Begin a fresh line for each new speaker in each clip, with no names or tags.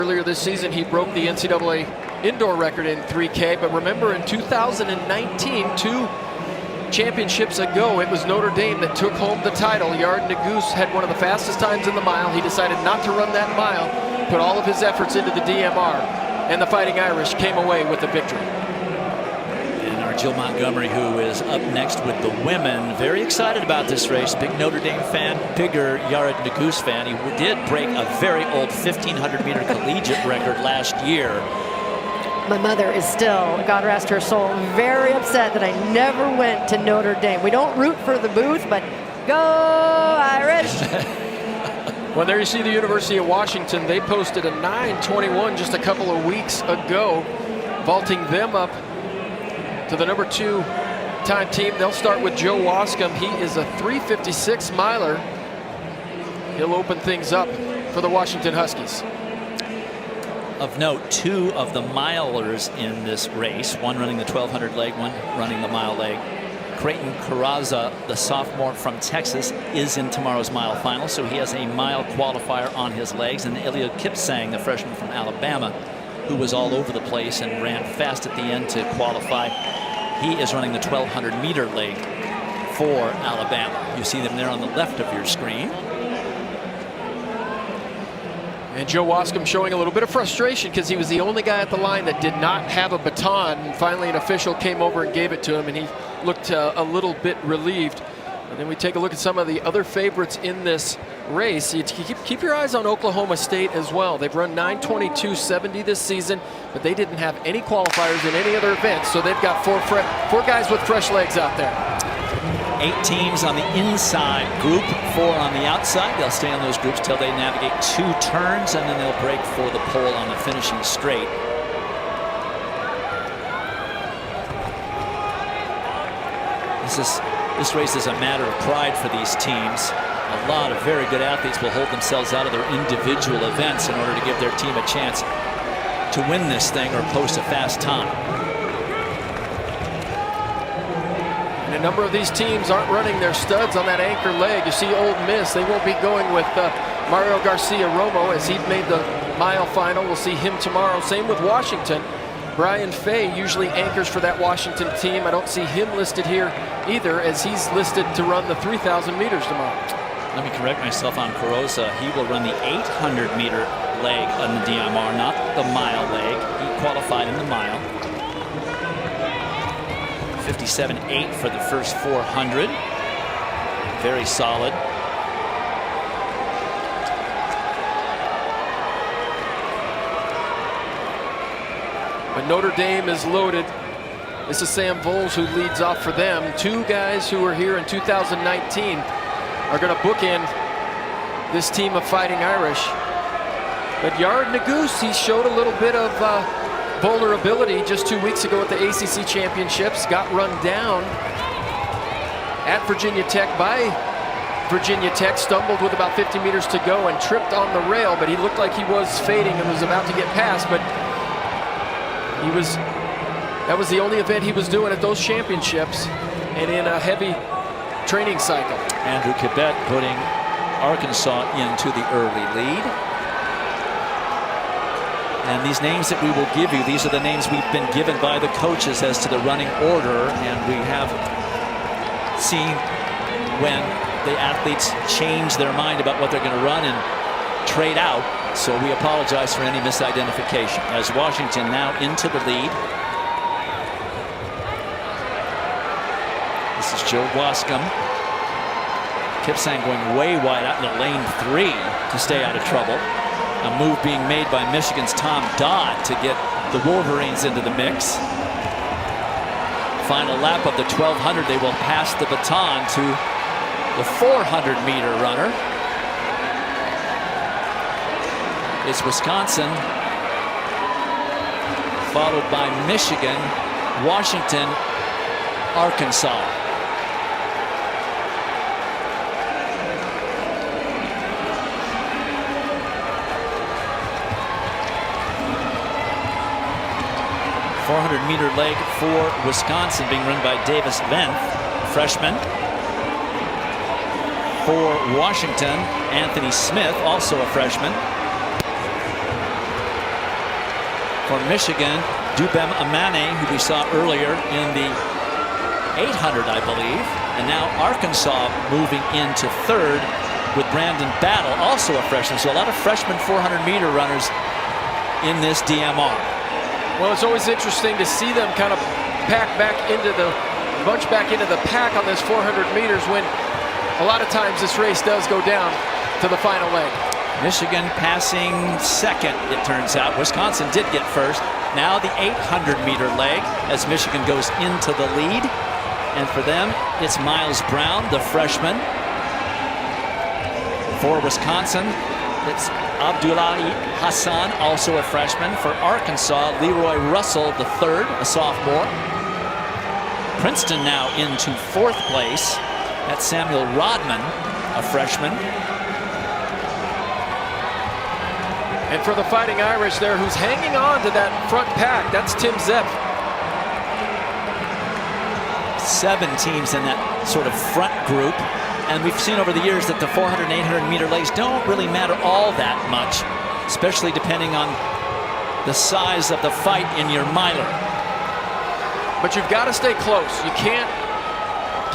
Earlier this season, he broke the NCAA indoor record in 3K, but remember in 2019, 2 championships ago, it was Notre Dame that took home the title. Yared Nuguse had one of the fastest times in the mile. He decided not to run that mile, put all of his efforts into the DMR, and the Fighting Irish came away with the victory.
And our Jill Montgomery, who is up next with the women, very excited about this race. Big Notre Dame fan, bigger Yared Nuguse fan. He did break a very old 1,500-meter collegiate record last year.
My mother is still, God rest her soul, very upset that I never went to Notre Dame. We don't root for the booth, but go Irish!
Well, there you see the University of Washington. They posted a 9:21 just a couple of weeks ago, vaulting them up to the number 2 time team. They'll start with Joe Wascom. He is a 3:56 miler. He'll open things up for the Washington Huskies.
Of note, 2 of the milers in this race, one running the 1,200 leg, one running the mile leg. Creighton Carraza, the sophomore from Texas, is in tomorrow's mile final, so he has a mile qualifier on his legs. And Eliud Kipsang, the freshman from Alabama, who was all over the place and ran fast at the end to qualify, he is running the 1,200-meter leg for Alabama. You see them there on the left of your screen.
And Joe Wascom showing a little bit of frustration because he was the only guy at the line that did not have a baton. And finally, an official came over and gave it to him, and he looked a little bit relieved. And then we take a look at some of the other favorites in this race. You keep your eyes on Oklahoma State as well. They've run 9:22.70 this season, but they didn't have any qualifiers in any other events, so they've got 4 guys with fresh legs out there.
8 teams on the inside group, 4 on the outside. They'll stay on those groups till they navigate 2 turns, and then they'll break for the pole on the finishing straight. This race is a matter of pride for these teams. A lot of very good athletes will hold themselves out of their individual events in order to give their team a chance to win this thing or post a fast time.
And a number of these teams aren't running their studs on that anchor leg. You see Ole Miss, they won't be going with Mario Garcia-Romo as he made the mile final. We'll see him tomorrow. Same with Washington. Brian Fay usually anchors for that Washington team. I don't see him listed here either, as he's listed to run the 3,000 meters tomorrow.
Let me correct myself on Carraza. He will run the 800-meter leg on the DMR, not the mile leg. He qualified in the mile. 57.8 for the first 400. Very solid.
But Notre Dame is loaded. This is Sam Voles who leads off for them. 2 guys who were here in 2019 are going to bookend this team of Fighting Irish. But Yared Nuguse, he showed a little bit of vulnerability just 2 weeks ago at the ACC Championships. Got run down at Virginia Tech by Virginia Tech. Stumbled with about 50 meters to go and tripped on the rail, but he looked like he was fading and was about to get past. But that was the only event he was doing at those championships and in a heavy training cycle.
Andrew Kibet putting Arkansas into the early lead. And these names that we will give you, these are the names we've been given by the coaches as to the running order, and we have seen when the athletes change their mind about what they're going to run and trade out. So we apologize for any misidentification. As Washington now into the lead. This is Joe Wascom. Kipsang going way wide out into lane 3 to stay out of trouble. A move being made by Michigan's Tom Dodd to get the Wolverines into the mix. Final lap of the 1,200. They will pass the baton to the 400-meter runner. It's Wisconsin, followed by Michigan, Washington, Arkansas. .400-meter leg for Wisconsin, being run by Davis Venth, freshman. For Washington, Anthony Smith, also a freshman. For Michigan, Dubem Amane, who we saw earlier in the 800, I believe. And now Arkansas moving into third with Brandon Battle, also a freshman. So a lot of freshman 400-meter runners in this DMR.
Well, it's always interesting to see them kind of bunch back into the pack on this 400 meters when a lot of times this race does go down to the final leg.
Michigan passing second, it turns out. Wisconsin did get first. Now the 800-meter leg as Michigan goes into the lead. And for them, it's Miles Brown, the freshman. For Wisconsin, it's Abdullahi Hassan, also a freshman. For Arkansas, Leroy Russell, the third, a sophomore. Princeton now into fourth place. That's Samuel Rodman, a freshman.
And for the Fighting Irish there, who's hanging on to that front pack, that's Tim Zepp.
7 teams in that sort of front group. And we've seen over the years that the 400 and 800 meter legs don't really matter all that much, especially depending on the size of the fight in your miler.
But you've got to stay close. You can't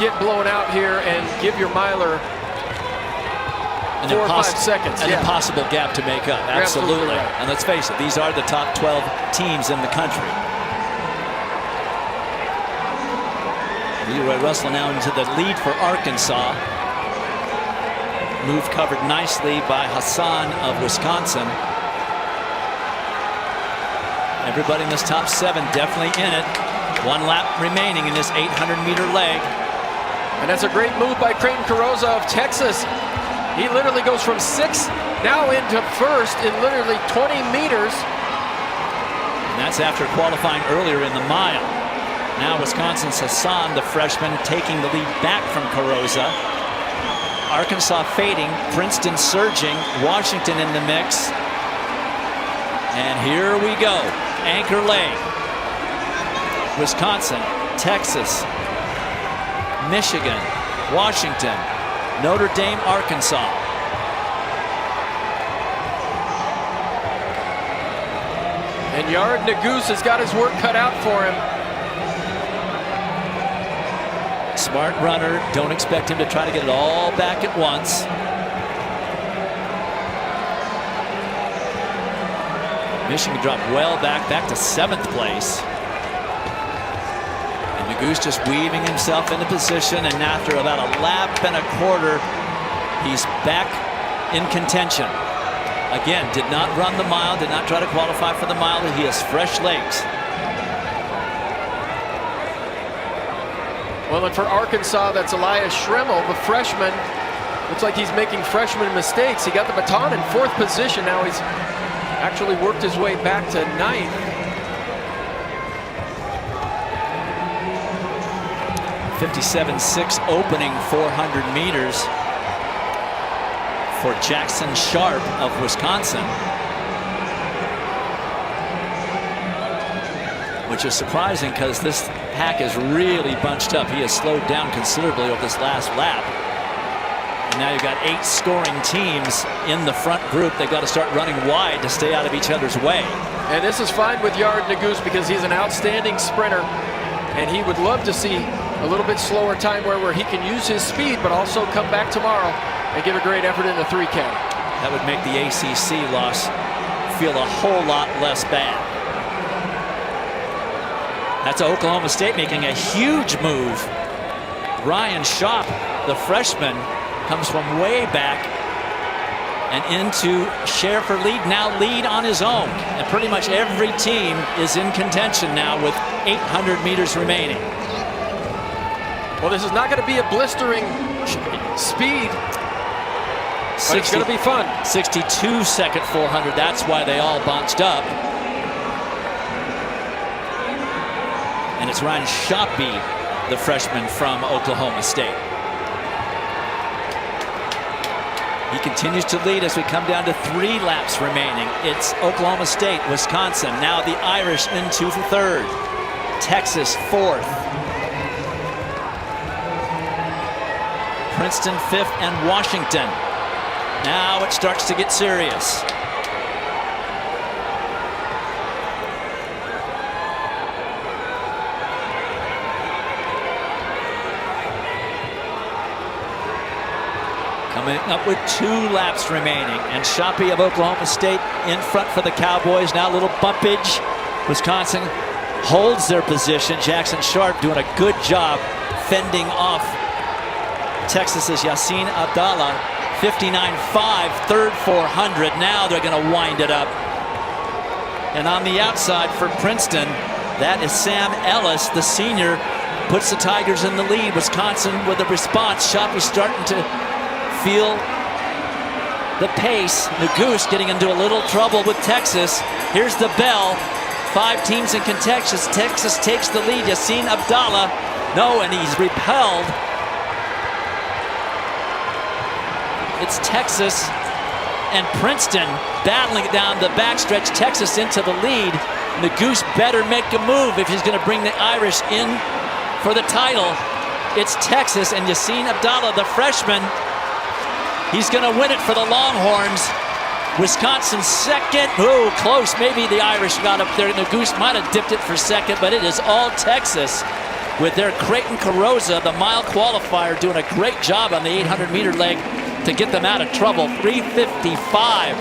get blown out here and give your miler 4 or 5 seconds.
An impossible gap to make up. Absolutely.
Right.
And let's face it, these are the top 12 teams in the country. Leroy Russell now into the lead for Arkansas. Move covered nicely by Hassan of Wisconsin. Everybody in this top 7 definitely in it. 1 lap remaining in this 800-meter leg.
And that's a great move by Creighton Carrozza of Texas. He literally goes from 6th now into 1st in literally 20 meters.
And that's after qualifying earlier in the mile. Now Wisconsin's Hassan, the freshman, taking the lead back from Carrozza. Arkansas fading, Princeton surging, Washington in the mix. And here we go, anchor leg. Wisconsin, Texas, Michigan, Washington, Notre Dame, Arkansas.
And Yard Naguse has got his work cut out for him.
Smart runner, don't expect him to try to get it all back at once. Michigan dropped well back to 7th place. And Naguse just weaving himself into position, and after about a lap and a quarter, he's back in contention. Again, did not run the mile, did not try to qualify for the mile, but he has fresh legs.
Well, and for Arkansas, that's Elias Schremmel, the freshman. Looks like he's making freshman mistakes. He got the baton in 4th position. Now he's actually worked his way back to 9th.
.57.6 opening 400 meters for Jackson Sharp of Wisconsin, which is surprising because this pack is really bunched up. He has slowed down considerably over this last lap. And now you've got 8 scoring teams in the front group. They've got to start running wide to stay out of each other's way.
And this is fine with Yard Naguse because he's an outstanding sprinter, and he would love to see a little bit slower time where he can use his speed but also come back tomorrow and give a great effort in the 3K.
That would make the ACC loss feel a whole lot less bad. That's Oklahoma State making a huge move. Ryan Schaap, the freshman, comes from way back and into share for lead, now lead on his own. And pretty much every team is in contention now with 800 meters remaining.
Well, this is not going to be a blistering speed, but it's going to be fun.
62-second 400, that's why they all bunched up. And it's Ryan Schaap, the freshman from Oklahoma State. He continues to lead as we come down to 3 laps remaining. It's Oklahoma State, Wisconsin. Now the Irish into 3rd. Texas 4th. Princeton 5th and Washington. Now it starts to get serious. coming up with 2 laps remaining. And Shoppy of Oklahoma State in front for the Cowboys. Now a little bumpage. Wisconsin holds their position. Jackson Sharp doing a good job fending off Texas's Yassin Abdallah. 59.5, third 400. Now they're going to wind it up. And on the outside for Princeton, that is Sam Ellis, the senior, puts the Tigers in the lead. Wisconsin with a response. Shoppy starting to feel the pace. Ncaa getting into a little trouble with Texas. Here's the bell. 5 teams in contention. Texas takes the lead. Yassin Abdallah, no, and he's repelled. It's Texas and Princeton battling it down the backstretch. Texas into the lead. Ncaa better make a move if he's going to bring the Irish in for the title. It's Texas and Yassin Abdallah, the freshman. He's going to win it for the Longhorns. Wisconsin second. Oh, close. Maybe the Irish got up there. Ncaa might have dipped it for second, but it is all Texas with their Creighton Carrozza, the mile qualifier, doing a great job on the 800-meter leg to get them out of trouble. 3:55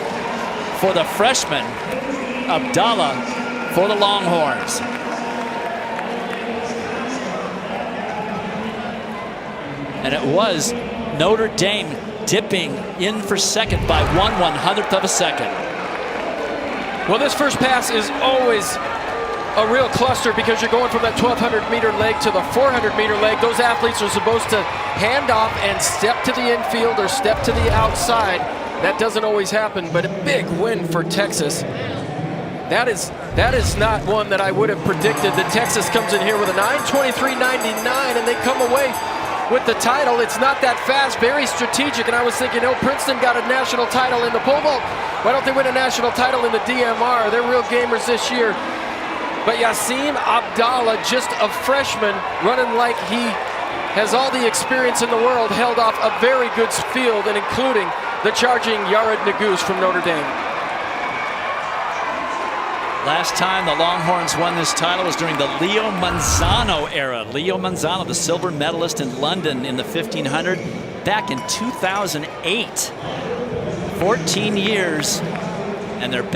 for the freshman. Abdallah for the Longhorns. And it was Notre Dame dipping in for second by 1/100th of a second.
Well, this first pass is always a real cluster because you're going from that 1,200-meter leg to the 400-meter leg. Those athletes are supposed to hand off and step to the infield or step to the outside. That doesn't always happen, but a big win for Texas. That is not one that I would have predicted, that Texas comes in here with a 9:23.99 and they come away with the title. It's not that fast, very strategic, and I was thinking, oh, Princeton got a national title in the pole vault. Why don't they win a national title in the DMR? They're real gamers this year. But Yassin Abdallah, just a freshman, running like he has all the experience in the world, held off a very good field, and including the charging Yared Ncaa from Notre Dame.
Last time the Longhorns won this title was during the Leo Manzano era. Leo Manzano, the silver medalist in London in the 1500 back in 2008. 14 years, and they're back.